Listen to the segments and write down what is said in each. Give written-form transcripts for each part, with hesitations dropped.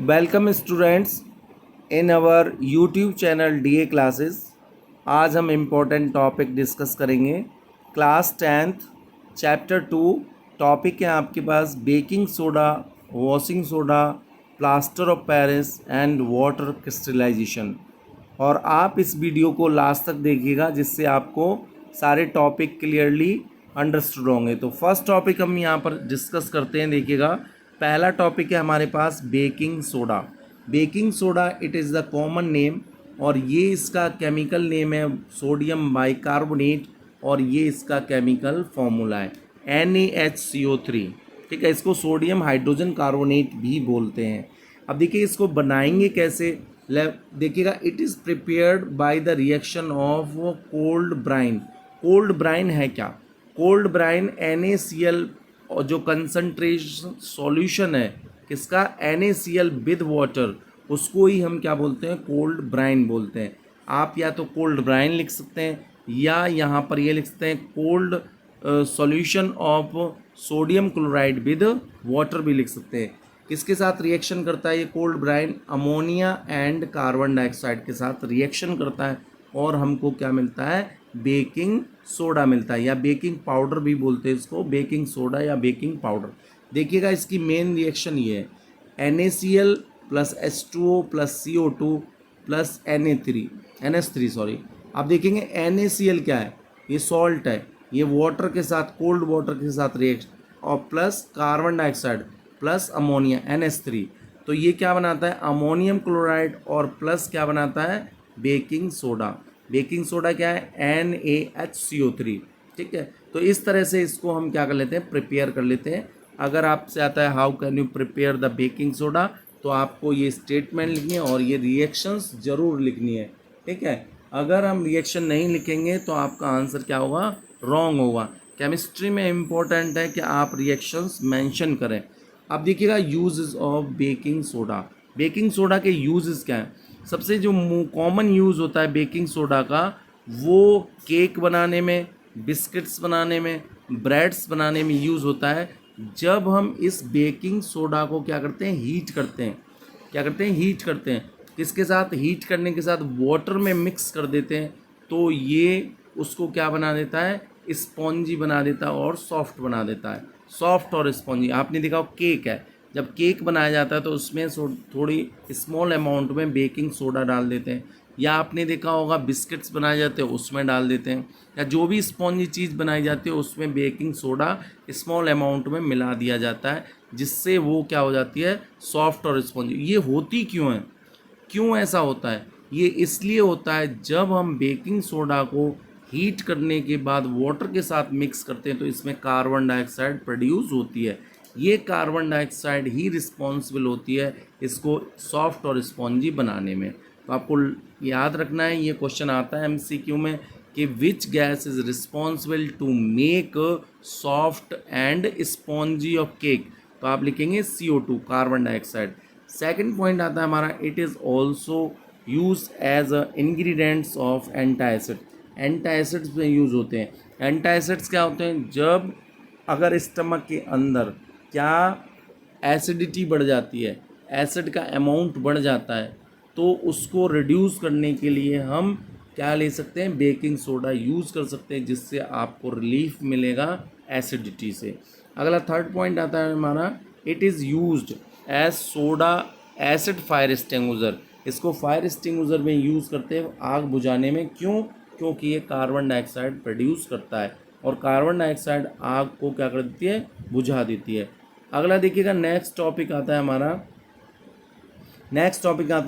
Welcome students in our YouTube channel DA classes. आज हम important topic discuss करेंगे। Class 10th chapter 2 topic है आपके पास baking soda, washing soda, plaster of Paris and water crystallisation. और आप इस वीडियो को लास्ट तक देखिएगा जिससे आपको सारे टॉपिक क्लियरली अंडरस्टूड होंगे। तो फर्स्ट टॉपिक हम यहाँ पर डिस्कस करते हैं। देखिएगा, पहला टॉपिक है हमारे पास baking soda. Baking soda it is the common name और ये इसका केमिकल नेम है सोडियम बाइकार्बोनेट और ये इसका केमिकल फॉर्मूला है NaHCO3। ठीक है, इसको सोडियम हाइड्रोजन कार्बोनेट भी बोलते हैं। अब देखिए इसको बनाएंगे कैसे। देखिएगा, it is prepared by the reaction of cold brine. Cold brine है क्या? कोल्ड ब्राइन NaCl और जो कंसंट्रेशन सॉल्यूशन है किसका, NaCl विद वाटर, उसको ही हम क्या बोलते हैं, कोल्ड ब्राइन बोलते हैं। आप या तो कोल्ड ब्राइन लिख सकते हैं या यहाँ पर ये लिख सकते हैं cold solution of sodium chloride with water भी लिख सकते हैं। किसके साथ रिएक्शन करता है ये cold brine? Ammonia and carbon dioxide के साथ रिएक्शन करता है और हमको क्या मिलता है, बेकिंग सोडा मिलता है, या बेकिंग पाउडर भी बोलते हैं इसको, बेकिंग सोडा या बेकिंग पाउडर। देखिएगा इसकी मेन रिएक्शन ये है NaCl plus H2O plus CO2 plus NH3 sorry. आप देखेंगे NaCl क्या है, ये सॉल्ट है, ये वाटर के साथ, कोल्ड वाटर के साथ रिएक्शन और plus carbon dioxide plus ammonia NH3, तो ये क्या बनाता है, अमोनियम क्लोराइड और प्लस क्या बनाता है, बेकिंग सोडा। बेकिंग सोडा क्या है, NaHCO3। ठीक है, तो इस तरह से इसको हम क्या कर लेते हैं, प्रिपेयर कर लेते हैं। अगर आपसे आता है how can you prepare the baking soda, तो आपको ये स्टेटमेंट लिखनी है और ये रिएक्शंस जरूर लिखनी है। ठीक है, अगर हम रिएक्शन नहीं लिखेंगे तो आपका आंसर क्या होगा, रॉन्ग होगा। केमिस्ट्री में इम्पोर्टेंट है कि आप रिएक्शंस मेंशन करें। अब देखिएगा uses of baking soda. Baking soda के यूजेस क्या हैं? सबसे जो कॉमन यूज़ होता है बेकिंग सोडा का, वो केक बनाने में, बिस्किट्स बनाने में, ब्रेड्स बनाने में यूज़ होता है। जब हम इस बेकिंग सोडा को क्या करते हैं, हीट करते हैं। क्या करते हैं, हीट करते हैं। किसके साथ? हीट करने के साथ वाटर में मिक्स कर देते हैं, तो ये उसको क्या बना देता है, स्पॉन्जी बना देता है और सॉफ्ट बना देता है। सॉफ्ट और स्पॉन्जी। आपने देखा केक है, जब केक बनाया जाता है तो उसमें थोड़ी स्मॉल अमाउंट में बेकिंग सोडा डाल देते हैं, या आपने देखा होगा बिस्किट्स बनाए जाते हैं उसमें डाल देते हैं, या जो भी स्पॉन्जी चीज़ बनाई जाती है उसमें बेकिंग सोडा स्मॉल अमाउंट में मिला दिया जाता है, जिससे वो क्या हो जाती है, सॉफ्ट और स्पॉन्जी। ये होती क्यों है, क्यों ऐसा होता है? ये इसलिए होता है जब हम बेकिंग सोडा को हीट करने के बाद वाटर के साथ मिक्स करते हैं तो इसमें कार्बन डाइऑक्साइड प्रोड्यूस होती है। ये कार्बन डाइऑक्साइड ही रिस्पॉन्सिबल होती है इसको सॉफ्ट और स्पॉन्जी बनाने में। तो आपको याद रखना है, ये क्वेश्चन आता है MCQ में कि which gas is responsible to make soft and spongy of cake, तो आप लिखेंगे CO2, carbon dioxide. Second point आता है हमारा, it is also use as ingredients of antacid. Antacids में यूज़ होते हैं। एंटासिड्स क्या होते हैं, जब अगर स्टमक के अंदर क्या एसिडिटी बढ़ जाती है, एसिड का अमाउंट बढ़ जाता है, तो उसको रिड्यूस करने के लिए हम क्या ले सकते हैं, बेकिंग सोडा यूज़ कर सकते हैं, जिससे आपको रिलीफ मिलेगा एसिडिटी से। अगला थर्ड पॉइंट आता है हमारा, it is used as soda acid fire extinguisher. इसको फायर एक्सटिंग्विशर में यूज़ करते हैं आग बुझाने में। क्यों? क्योंकि ये कार्बन डाइऑक्साइड प्रोड्यूस करता है और कार्बन डाइऑक्साइड आग को क्या कर देती है, बुझा देती है। अगला देखिएगा, नेक्स्ट टॉपिक आता है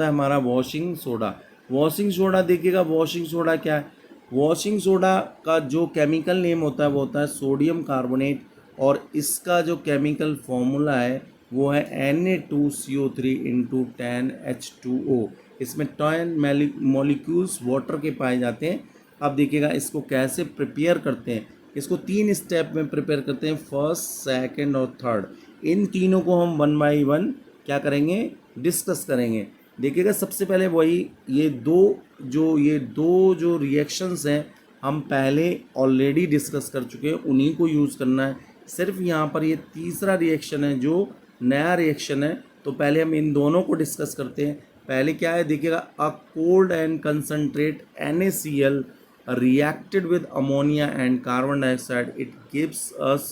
हमारा वॉशिंग सोडा। वॉशिंग सोडा देखिएगा, वॉशिंग सोडा क्या है, वॉशिंग सोडा का जो केमिकल नेम होता है वो होता है सोडियम कार्बोनेट और इसका जो केमिकल फॉर्मूला है वो है Na2CO3 × 10H2O। इसमें 10 मॉलिक्यूल्स वाटर के पाए जाते हैं। अब देखिएगा इसको कैसे प्रिपेयर करते हैं, इसको 3 स्टेप में प्रिपेयर करते हैं, फर्स्ट, सेकंड और थर्ड। इन तीनों को हम 1 बाय 1 क्या करेंगे, डिस्कस करेंगे। देखिएगा सबसे पहले वही ये दो जो रिएक्शंस हैं हम पहले ऑलरेडी डिस्कस कर चुके हैं, उन्हीं को यूज़ करना है। सिर्फ यहाँ पर ये तीसरा रिएक्शन है जो नया रिएक्शन है, तो पहले हम इन दोनों को डिस्कस करते हैं। पहले क्या है देखिएगा, a cold and concentrate NaCl reacted with ammonia and carbon dioxide, it gives us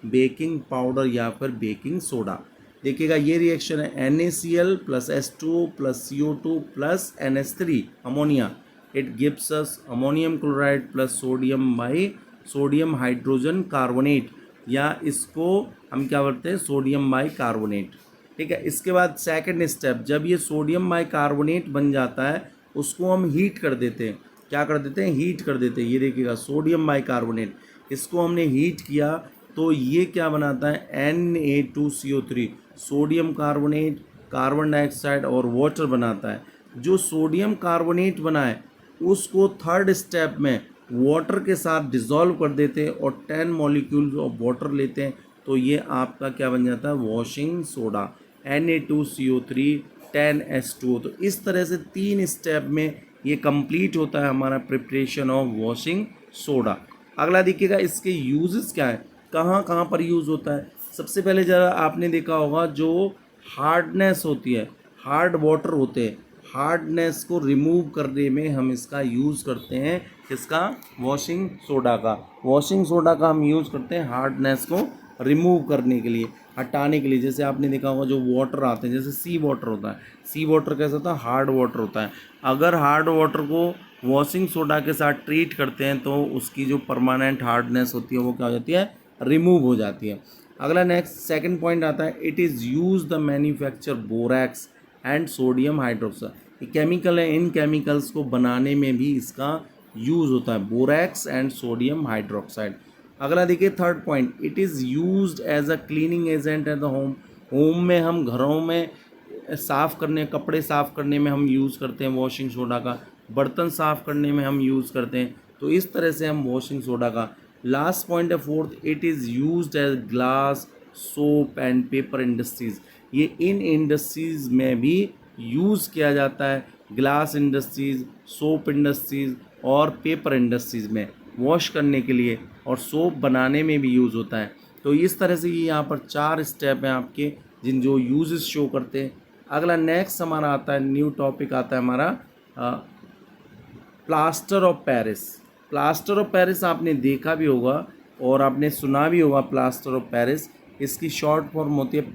baking powder या फिर बेकिंग सोडा। देखिएगा ये रिएक्शन है NaCl plus H2O plus CO2 plus NH3 ammonia, it gives us ammonium chloride plus sodium by sodium hydrogen carbonate, या इसको हम क्या बोलते हैं, सोडियम बाई कार्बोनेट। ठीक है, इसके बाद सेकंड स्टेप, जब ये सोडियम बाई कार्बोनेट बन जाता है उसको हम हीट कर देते हैं। क्या कर देते हैं, हीट कर देते हैं। ये देखिएगा सोडियम बाई कार्बोनेट, इसको हमने हीट किया तो ये क्या बनाता है, Na2CO3, sodium carbonate, carbon dioxide और वाटर बनाता है। जो सोडियम कार्बोनेट बना है उसको थर्ड स्टेप में वाटर के साथ डिज़ोल्व कर देते हैं और 10 मॉलिक्यूल्स ऑफ वाटर लेते हैं, तो ये आपका क्या बन जाता है, वॉशिंग सोडा, Na2CO3 10H2O। तो इस तरह से 3 स्टेप में ये कंप्लीट होता है हमारा प्रिपरेशन ऑफ वॉशिंग सोडा। अगला देखिएगा इसके यूजेस क्या है, कहाँ कहाँ पर यूज़ होता है। सबसे पहले ज़रा आपने देखा होगा जो हार्डनेस होती है, हार्ड वाटर होते हैं, हार्डनेस को रिमूव करने में हम इसका यूज़ करते हैं। इसका वॉशिंग सोडा का, वॉशिंग सोडा का हम यूज़ करते हैं हार्डनेस को रिमूव करने के लिए, हटाने के लिए। जैसे आपने देखा होगा जो वाटर आते हैं, जैसे सी वाटर होता है, सी वाटर कैसा होता है, हार्ड वाटर होता है। अगर हार्ड वाटर को वॉशिंग सोडा के साथ ट्रीट करते हैं तो उसकी जो परमानेंट हार्डनेस होती है वो क्या हो जाती है, रिमूव हो जाती है। अगला नेक्स्ट सेकंड पॉइंट आता है, it is use the manufacture borax and sodium hydroxide. ये केमिकल है, इन केमिकल्स को बनाने में भी इसका यूज़ होता है, बोरैक्स एंड सोडियम हाइड्रोक्साइड। अगला देखिए third point, it is used as a cleaning agent at the home. Home में हम घरों में साफ़ करने, कपड़े साफ़ करने में हम यूज़ करते हैं वॉशिंग सोडा का, बर्तन साफ़ करने में हम यूज़ करते हैं। तो इस तरह से हम वॉशिंग सोडा का। लास्ट पॉइंट है fourth, it is used as glass, soap and paper industries. ये इन इंडस्ट्रीज़ में भी यूज़ किया जाता है, ग्लास इंडस्ट्रीज़, सोप इंडस्ट्रीज़ और पेपर इंडस्ट्रीज़ में वॉश करने के लिए, और सोप बनाने में भी यूज़ होता है। तो इस तरह से ये यहाँ पर 4 स्टेप हैं आपके जिन जो यूजेस शो करते हैं। अगला नेक्स्ट हमारा आता है, न्यू टॉपिक आता है हमारा plaster of Paris. Plaster of Paris आपने देखा भी होगा और आपने सुना भी होगा, प्लास्टर ऑफ पेरिस इसकी शॉर्ट फॉर्म होती है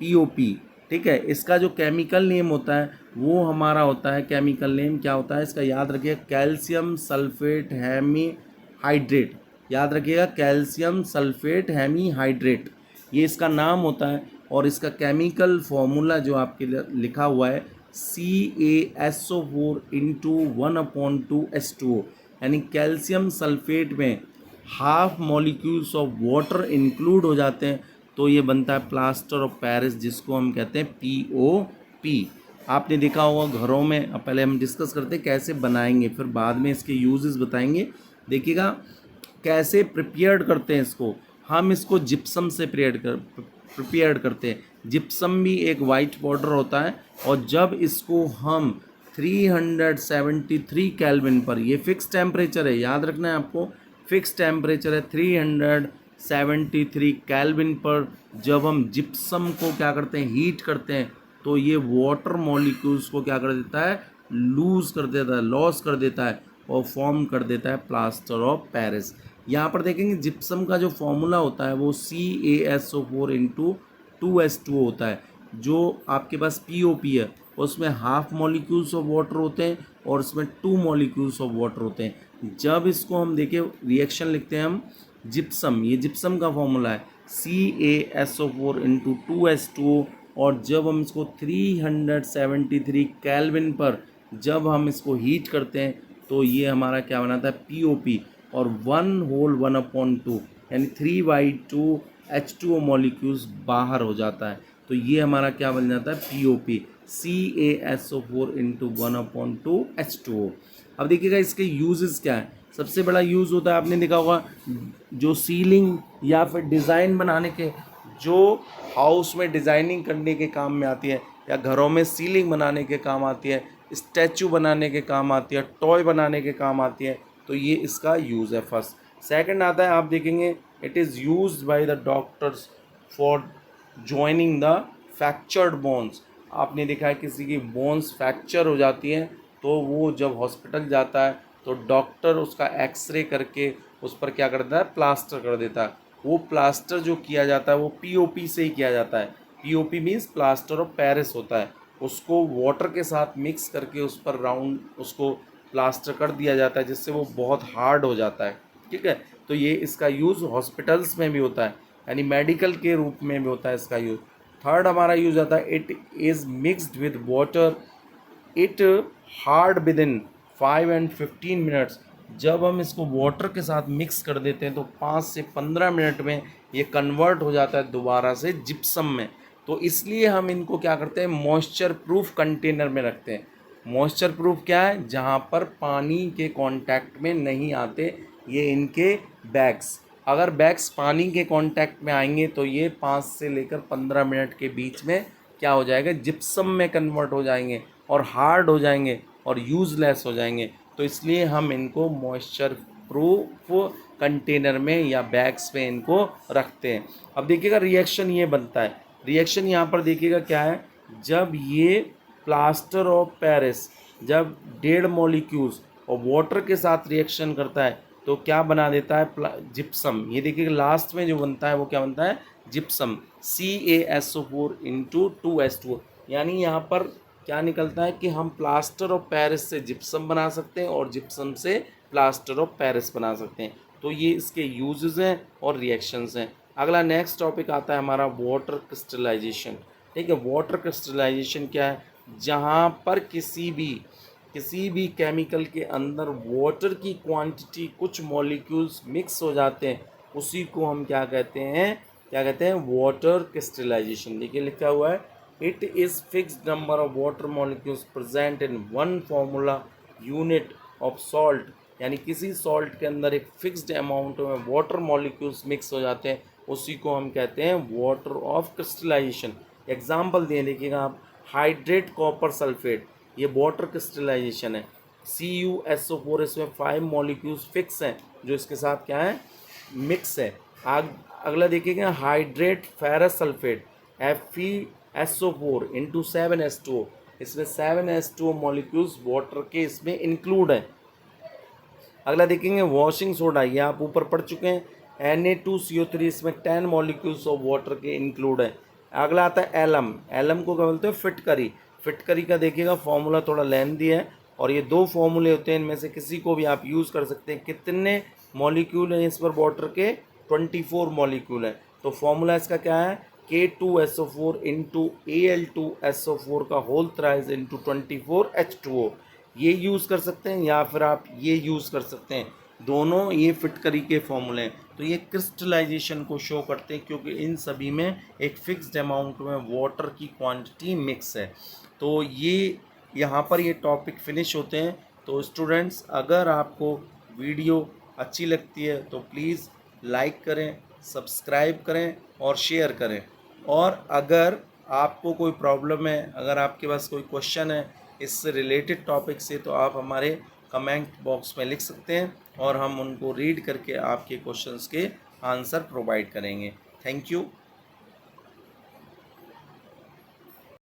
POP। ठीक है, इसका जो केमिकल नेम होता है वो हमारा होता है, केमिकल नेम क्या होता है इसका, याद रखिए, कैल्शियम सल्फेट हेमीहाइड्रेट। याद रखिएगा, कैल्शियम सल्फेट हेमीहाइड्रेट ये इसका नाम होता है। और इसका केमिकल फॉर्मूला जो आपके लिए लिखा हुआ है CaSO4 इंटू 1/2H2O, यानी कैल्शियम सल्फेट में half molecules of water include हो जाते हैं, तो ये बनता है प्लास्टर ऑफ पेरिस, जिसको हम कहते हैं POP। आपने देखा होगा घरों में। अब पहले हम डिस्कस करते हैं कैसे बनाएंगे, फिर बाद में इसके यूजेस बताएंगे। देखिएगा कैसे प्रिपेयर्ड करते हैं इसको। हम इसको जिप्सम से प्रिपेयर्ड करते हैं। जिप्सम भी एक वाइट पाउडर होता है, और जब इसको हम 373 केल्विन पर, ये फिक्स टेम्परेचर है, याद रखना है आपको, फिक्स टेम्परेचर है 373 केल्विन पर, जब हम जिप्सम को क्या करते हैं, हीट करते हैं, तो ये वाटर मॉलिक्यूल्स को क्या कर देता है, लूज़ कर देता है, लॉस कर देता है और फॉर्म कर देता है प्लास्टर ऑफ पेरिस। यहाँ पर देखेंगे जिप्सम का जो फॉर्मूला होता है वो CaSO4 इंटू 2H2O होता है। जो आपके पास POP है उसमें हाफ मॉलिक्यूल्स ऑफ वाटर होते हैं और उसमें 2 मॉलिक्यूल्स ऑफ वाटर होते हैं। जब इसको हम देखें रिएक्शन लिखते हैं हम जिप्सम, ये जिप्सम का फॉर्मूला है CaSO4 इंटू 2H2O, और जब हम इसको 373 केल्विन पर जब हम इसको हीट करते हैं तो ये हमारा क्या बनाता है, POP, और 1/2 यानी 3/2 H2O मॉलिक्यूल्स बाहर हो जाता है, तो ये हमारा क्या बन जाता है, POP, CaSO4 इंटू 1/2 H2O। अब देखिएगा इसके यूजेस क्या है। सबसे बड़ा यूज़ होता है, आपने देखा होगा, जो सीलिंग या फिर डिज़ाइन बनाने के, जो हाउस में डिज़ाइनिंग करने के काम में आती है, या घरों में सीलिंग बनाने के काम आती है, स्टैचू बनाने के काम आती है, टॉय बनाने के काम आती है, तो ये इसका यूज़ है फर्स्ट। सेकंड आता है, आप देखेंगे, it is used by the doctors for joining the fractured bones. आपने देखा है किसी की बोन्स फ्रैक्चर हो जाती हैं तो वो जब हॉस्पिटल जाता है तो डॉक्टर उसका एक्सरे करके उस पर क्या कर देता है, प्लास्टर कर देता है। वो प्लास्टर जो किया जाता है वो पीओपी से ही किया जाता है। POP means plaster of Paris होता है। उसको वाटर के साथ मिक्स करके उस पर राउंड उसको प्लास्टर कर दिया जाता है जिससे वो बहुत हार्ड हो जाता है। ठीक है, तो ये इसका यूज़ हॉस्पिटल्स में भी होता है, यानी मेडिकल के रूप में भी होता है इसका यूज़। थर्ड हमारा यूज़ आता है it is mixed with water it hard with in 5 and 15 minutes. जब हम इसको वाटर के साथ मिक्स कर देते हैं तो 5 से 15 मिनट में ये कन्वर्ट हो जाता है दोबारा से जिप्सम में। तो इसलिए हम इनको क्या करते हैं, मॉइस्चर प्रूफ कंटेनर में रखते हैं। मॉइस्चर प्रूफ क्या है, जहाँ पर पानी के कांटेक्ट में नहीं आते ये इनके बैग्स। अगर बैग्स पानी के कांटेक्ट में आएंगे तो ये 5 से लेकर 15 मिनट के बीच में क्या हो जाएगा, जिप्सम में कन्वर्ट हो जाएंगे और हार्ड हो जाएंगे और यूज़लेस हो जाएंगे। तो इसलिए हम इनको मॉइस्चर प्रूफ कंटेनर में या बैग्स में इनको रखते हैं। अब देखिएगा रिएक्शन ये बनता है, रिएक्शन यहाँ पर देखिएगा क्या है, जब ये प्लास्टर ऑफ पेरिस जब डेड मॉलिक्यूल्स और वाटर के साथ रिएक्शन करता है तो क्या बना देता है, जिप्सम। ये देखिएगा लास्ट में जो बनता है वो क्या बनता है, जिप्सम, CaSO4 इंटू 2H2O। यानी यहाँ पर क्या निकलता है कि हम प्लास्टर ऑफ पेरिस से जिप्सम बना सकते हैं और जिप्सम से प्लास्टर ऑफ पेरिस बना सकते हैं। तो ये इसके यूजेस हैं और रिएक्शंस हैं। अगला नेक्स्ट टॉपिक आता है हमारा वाटर क्रिस्टलाइजेशन। ठीक है, वाटर क्रिस्टलाइजेशन क्या है, जहाँ पर किसी भी केमिकल के अंदर वाटर की क्वांटिटी कुछ मॉलिक्यूल्स मिक्स हो जाते हैं, उसी को हम क्या कहते हैं, वाटर क्रिस्टलाइजेशन। देखिए लिखा हुआ है it is fixed number of water molecules present in one formula unit of salt. यानी किसी सॉल्ट के अंदर एक फिक्स्ड अमाउंट में वाटर मॉलिक्यूल्स मिक्स हो जाते हैं, उसी को हम कहते हैं वाटर ऑफ क्रिस्टलाइजेशन। एग्जाम्पल दिए देखिएगा आप, हाइड्रेट कॉपर सल्फेट, ये वाटर क्रिस्टलाइजेशन है। CuSO4 इसमें 5 मॉलिक्यूल्स फिक्स हैं जो इसके साथ क्या है, मिक्स है। अगला देखिएगा hydrate ferrous sulphate, FeSO4 into 7H2O, इसमें 7H2O मॉलिक्यूल्स वाटर के इसमें इंक्लूड है। अगला देखेंगे वॉशिंग सोडा, ये आप ऊपर पढ़ चुके हैं, Na2CO3, इसमें 10 मॉलिक्यूल्स ऑफ वाटर के इंक्लूड है। अगला आता है एलम, एलम को क्या बोलते हैं, फिटकरी। फिटकरी का देखिएगा फॉर्मूला थोड़ा लेंथी है और ये 2 फॉर्मूले होते हैं, इनमें से किसी को भी आप यूज़ कर सकते हैं। कितने मॉलिक्यूल हैं इस पर वाटर के, 24 मॉलिक्यूल है। तो फॉर्मूला इसका क्या है, K2SO4 इंटू Al2SO4 का होल थ्राइज इंटू 24H2O। ये यूज़ कर सकते हैं या फिर आप ये यूज़ कर सकते हैं, दोनों ये फिटकरी के फॉर्मूले हैं। तो ये क्रिस्टलाइजेशन को शो करते हैं क्योंकि इन सभी में एक फिक्स्ड अमाउंट में वाटर की क्वांटिटी मिक्स है। तो ये यहाँ पर ये टॉपिक फिनिश होते हैं। तो स्टूडेंट्स, अगर आपको वीडियो अच्छी लगती है तो प्लीज़ लाइक करें, सब्सक्राइब करें और शेयर करें। और अगर आपको कोई प्रॉब्लम है, अगर आपके पास कोई क्वेश्चन है इससे रिलेटेड टॉपिक से, तो आप हमारे कमेंट बॉक्स में लिख सकते हैं और हम उनको रीड करके आपके क्वेश्चंस के आंसर प्रोवाइड करेंगे। Thank you.